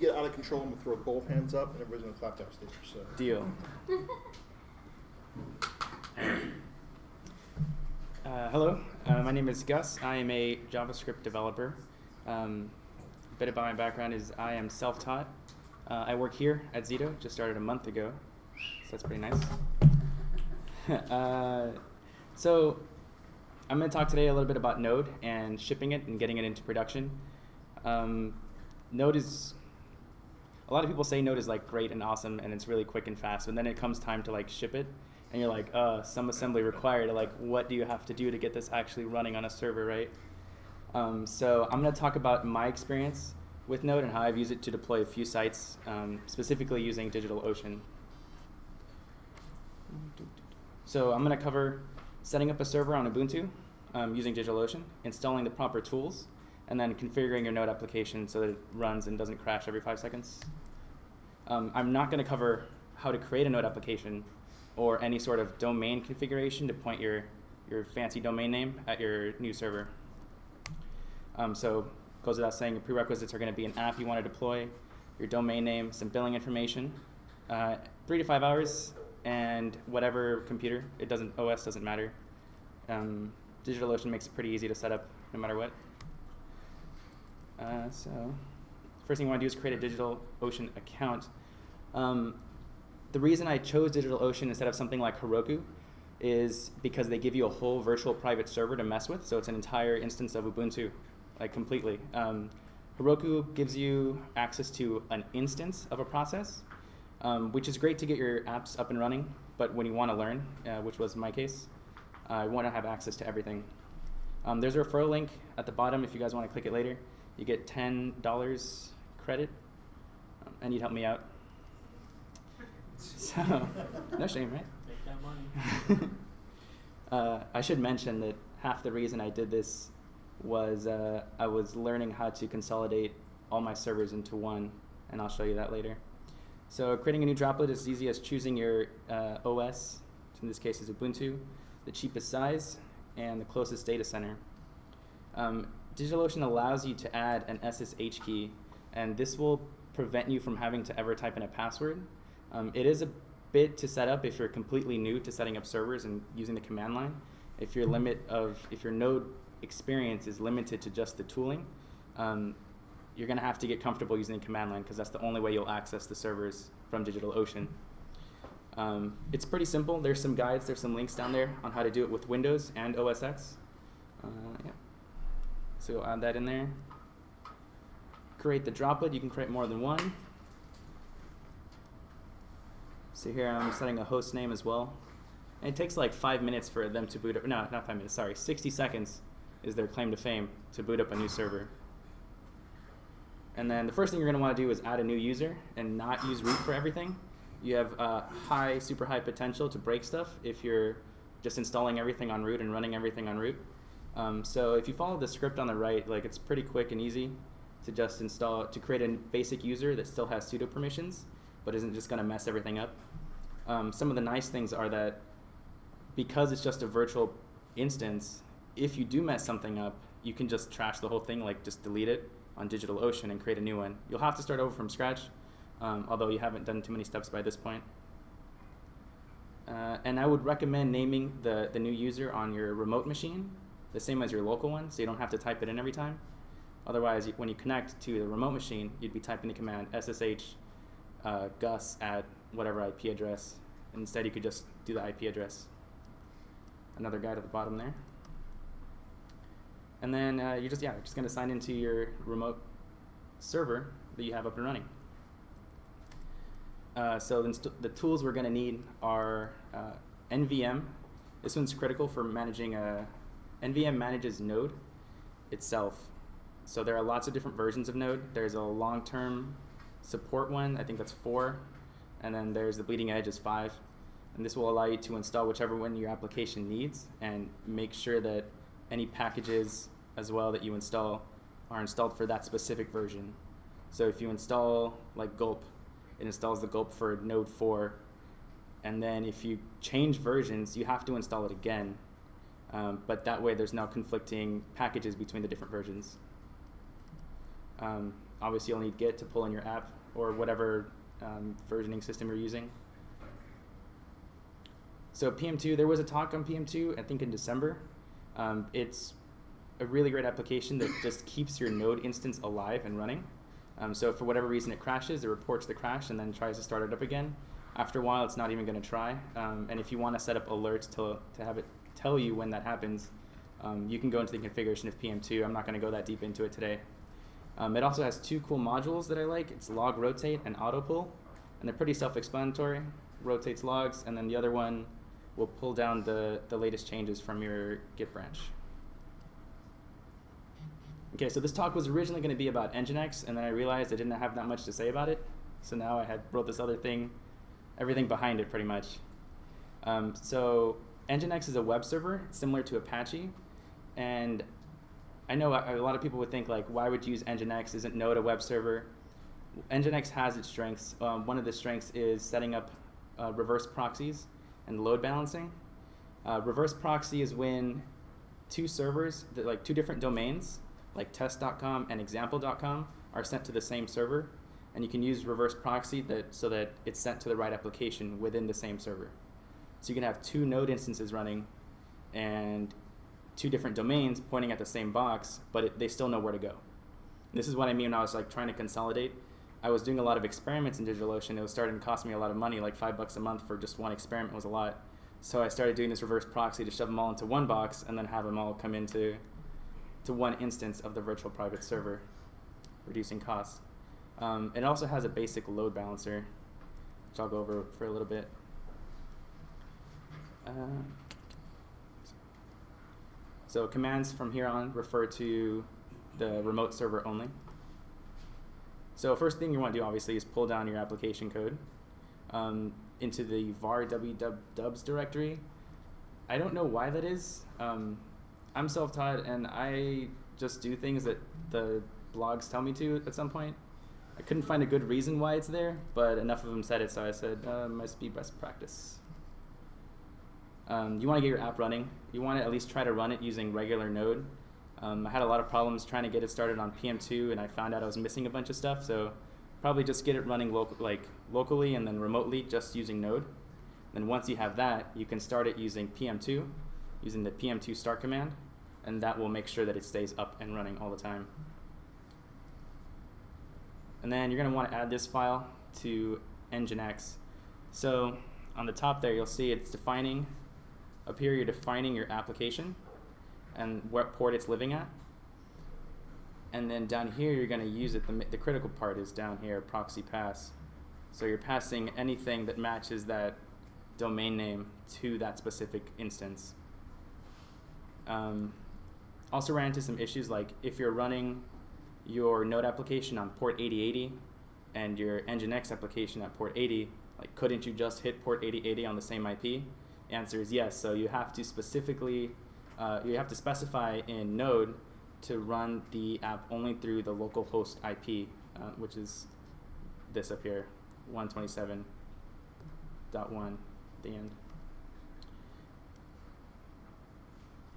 get out of control, I'm going to throw both hands up, and everybody's going to clap downstairs. So. Deal. Hello, my name is Gus. I am a JavaScript developer. A bit about my background is I am self-taught. I work here at Zito, just started a month ago, so that's pretty nice. So I'm going to talk today a little bit about Node and shipping it and getting it into production. Node is, a lot of people say Node is like great and awesome and it's really quick and fast, and then it comes time to like ship it and you're like, some assembly required. Like, what do you have to do to get this actually running on a server, right? So I'm going to talk about my experience with Node and how I've used it to deploy a few sites, specifically using DigitalOcean. So I'm going to cover setting up a server on Ubuntu using DigitalOcean, installing the proper tools, and then configuring your Node application so that it runs and doesn't crash every 5 seconds. I'm not going to cover how to create a Node application or any sort of domain configuration to point your fancy domain name at your new server. So goes without saying, your prerequisites are going to be an app you want to deploy, your domain name, some billing information, 3 to 5 hours, and whatever computer. OS doesn't matter. DigitalOcean makes it pretty easy to set up no matter what. So first thing you want to do is create a DigitalOcean account. The reason I chose DigitalOcean instead of something like Heroku is because they give you a whole virtual private server to mess with, so it's an entire instance of Ubuntu, like completely. Heroku gives you access to an instance of a process, which is great to get your apps up and running, but when you want to learn, which was my case, I want to have access to everything. There's a referral link at the bottom if you guys want to click it later. You get $10 credit. I need help me out. So, no shame, right? Make that money. I should mention that half the reason I did this was I was learning how to consolidate all my servers into one, and I'll show you that later. So creating a new droplet is as easy as choosing your OS, which in this case is Ubuntu, the cheapest size, and the closest data center. DigitalOcean allows you to add an SSH key, and this will prevent you from having to ever type in a password. It is a bit to set up if you're completely new to setting up servers and using the command line. If your Node experience is limited to just the tooling, you're going to have to get comfortable using the command line because that's the only way you'll access the servers from DigitalOcean. It's pretty simple. There's some guides, there's some links down there on how to do it with Windows and OS X. Yeah. So we'll add that in there. Create the droplet. You can create more than one. So here I'm setting a host name as well. And it takes like 5 minutes for them to boot up. No, not 5 minutes, sorry. 60 seconds is their claim to fame to boot up a new server. And then the first thing you're going to want to do is add a new user and not use root for everything. You have super high potential to break stuff if you're just installing everything on root and running everything on root. So if you follow the script on the right, like it's pretty quick and easy to just to create a basic user that still has sudo permissions, but isn't just going to mess everything up. Some of the nice things are that because it's just a virtual instance, if you do mess something up, you can just trash the whole thing, like just delete it on DigitalOcean and create a new one. You'll have to start over from scratch, although you haven't done too many steps by this point. And I would recommend naming the new user on your remote machine the same as your local one, so you don't have to type it in every time. Otherwise, when you connect to the remote machine, you'd be typing the command SSH Gus at whatever IP address. Instead, you could just do the IP address. Another guide at the bottom there. And then you're just going to sign into your remote server that you have up and running. So the tools we're going to need are NVM. This one's critical for managing NVM manages Node itself. So there are lots of different versions of Node. There's a long-term support one, I think that's 4, and then there's the bleeding edge is 5. And this will allow you to install whichever one your application needs and make sure that any packages as well that you install are installed for that specific version. So if you install like gulp, it installs the gulp for Node 4, and then if you change versions, you have to install it again. But that way there's no conflicting packages between the different versions. obviously you'll need Git to pull in your app or whatever versioning system you're using. So PM2, there was a talk on PM2, I think in December. It's a really great application that just keeps your node instance alive and running. So if for whatever reason it crashes, it reports the crash and then tries to start it up again. After a while, it's not even going to try. And if you want to set up alerts to have it tell you when that happens, you can go into the configuration of PM2. I'm not going to go that deep into it today. It also has two cool modules that I like. It's log rotate and auto pull, and they're pretty self-explanatory. Rotates logs, and then the other one will pull down the latest changes from your Git branch. Okay, so this talk was originally going to be about Nginx, and then I realized I didn't have that much to say about it. So now I wrote this other thing, everything behind it pretty much. So Nginx is a web server, similar to Apache, and I know a lot of people would think, like, why would you use Nginx? Isn't Node a web server? Nginx has its strengths. One of the strengths is setting up reverse proxies and load balancing. Reverse proxy is when two servers, like two different domains, like test.com and example.com, are sent to the same server, and you can use reverse proxy so that it's sent to the right application within the same server. So you can have two node instances running and two different domains pointing at the same box, but they still know where to go. And this is what I mean when I was like trying to consolidate. I was doing a lot of experiments in DigitalOcean. It was starting to cost me a lot of money, like $5 a month for just one experiment was a lot. So I started doing this reverse proxy to shove them all into one box and then have them all come into one instance of the virtual private server, reducing costs. It also has a basic load balancer, which I'll go over for a little bit. So commands from here on refer to the remote server only. So first thing you want to do, obviously, is pull down your application code into the var www directory. I don't know why that is. I'm self-taught, and I just do things that the blogs tell me to at some point. I couldn't find a good reason why it's there, but enough of them said it, so I said, must be best practice. You want to get your app running. You want to at least try to run it using regular Node. I had a lot of problems trying to get it started on PM2, and I found out I was missing a bunch of stuff, so probably just get it running locally and then remotely just using Node. Then once you have that, you can start it using PM2, using the PM2 start command, and that will make sure that it stays up and running all the time. And then you're going to want to add this file to Nginx. So on the top there, you'll see it's defining, up here you're defining your application and what port it's living at. And then down here, you're going to use it. The critical part is down here, proxy pass. So you're passing anything that matches that domain name to that specific instance. Also ran into some issues, like if you're running your Node application on port 8080 and your Nginx application at port 80, like couldn't you just hit port 8080 on the same IP? The answer is yes. So you have to specify in Node to run the app only through the local host IP, which is this up here, 127.1 at the end.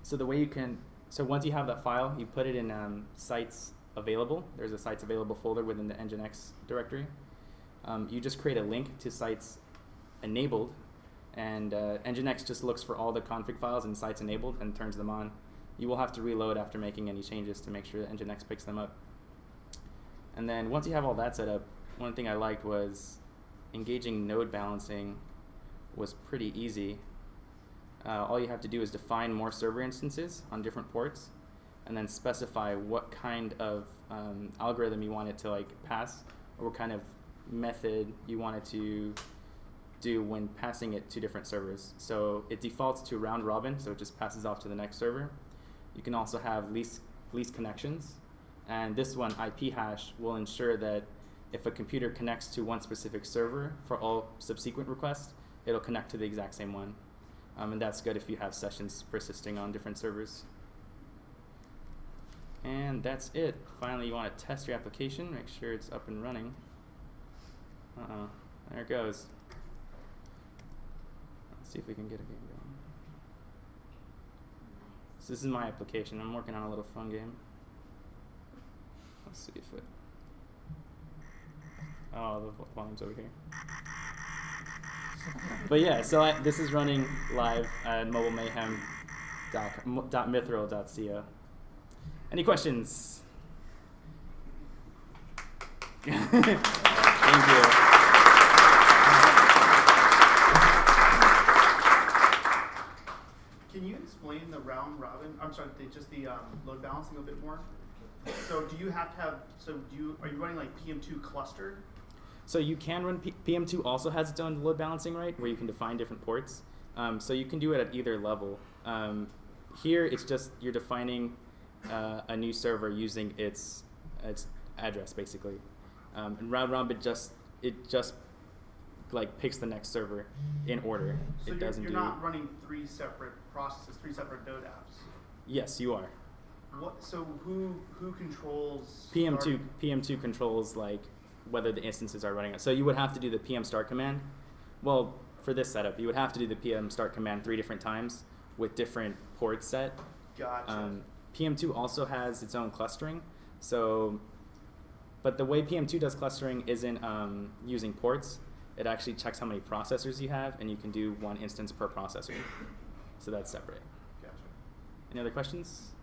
So the way you can, so once you have that file, you put it in sites available. There's a sites available folder within the Nginx directory. You just create a link to sites enabled, and Nginx just looks for all the config files in sites enabled and turns them on. You will have to reload after making any changes to make sure that Nginx picks them up. And then once you have all that set up, one thing I liked was engaging node balancing was pretty easy. All you have to do is define more server instances on different ports, and then specify what kind of algorithm you want it to pass, or what kind of method you want it to do when passing it to different servers. So it defaults to round robin, so it just passes off to the next server. You can also have least connections, and this one, IP hash, will ensure that if a computer connects to one specific server for all subsequent requests, it'll connect to the exact same one. And that's good if you have sessions persisting on different servers. And that's it. Finally, you want to test your application, make sure it's up and running. There it goes. Let's see if we can get a game going. So this is my application. I'm working on a little fun game. Let's see if it Oh, the volume's over here. But yeah, so this is running live at mobilemayhem.mithril.co. Any questions? Thank you. Can you explain the round robin? I'm sorry, just the load balancing a bit more. So do you have to have? Are you running like PM2 cluster? So you can run PM2 also has its own load balancing, right, where you can define different ports. So you can do it at either level. Here it's just you're defining a new server using its address basically. And round robin it just like picks the next server in order. So it doesn't you're do. not running 3 separate processes, 3 separate node apps. Yes, you are. What? So who controls? PM2 controls like whether the instances are running. So you would have to do the PM start command. Well, for this setup, you would have to do the PM start command 3 different times with different ports set. Gotcha. PM2 also has its own clustering. So, but the way PM2 does clustering isn't using ports. It actually checks how many processors you have, and you can do 1 instance per processor. So that's separate. Gotcha. Any other questions?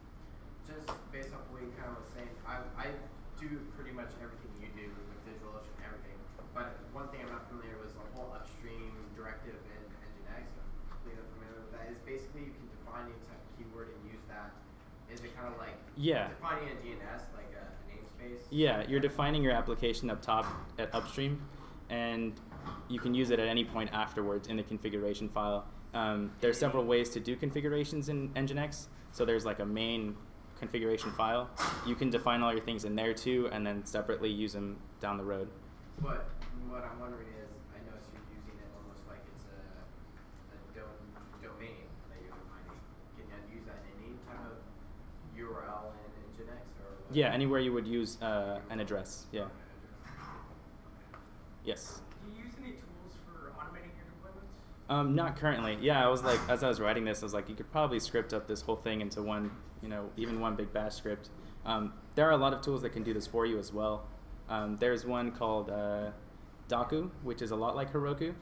Just based off what you kind of was saying, I do pretty much everything you do with DigitalOcean and everything. But one thing I'm not familiar with is the whole upstream directive in Nginx. I'm completely unfamiliar with that. Is basically you can define any type of keyword and use that. Is it kind of like defining a DNS, like a namespace? Yeah, you're defining your application up top at upstream, and you can use it at any point afterwards in the configuration file. There's several ways to do configurations in Nginx. So there's like a main configuration file. You can define all your things in there too, and then separately use them down the road. But what I'm wondering is, I noticed you're using it almost like it's a domain that you're defining. Can you use that in any type of URL in Nginx or? What? Yeah, anywhere you would use an address. Yeah. Yes. Do you use any tools for automating your deployments? Not currently. Yeah, I was like, as I was writing this, I was like, you could probably script up this whole thing into one, even one big bash script. There are a lot of tools that can do this for you as well. There's one called Doku, which is a lot like Heroku,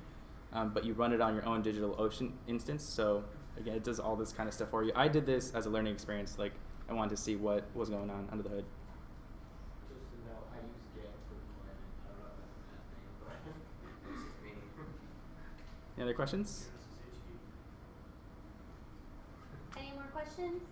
but you run it on your own DigitalOcean instance. So again, it does all this kind of stuff for you. I did this as a learning experience. Like, I wanted to see what was going on under the hood. Just to know, I use Git for deployment. I don't know if that's a bad thing, but It's just me. Any other questions? Any more questions?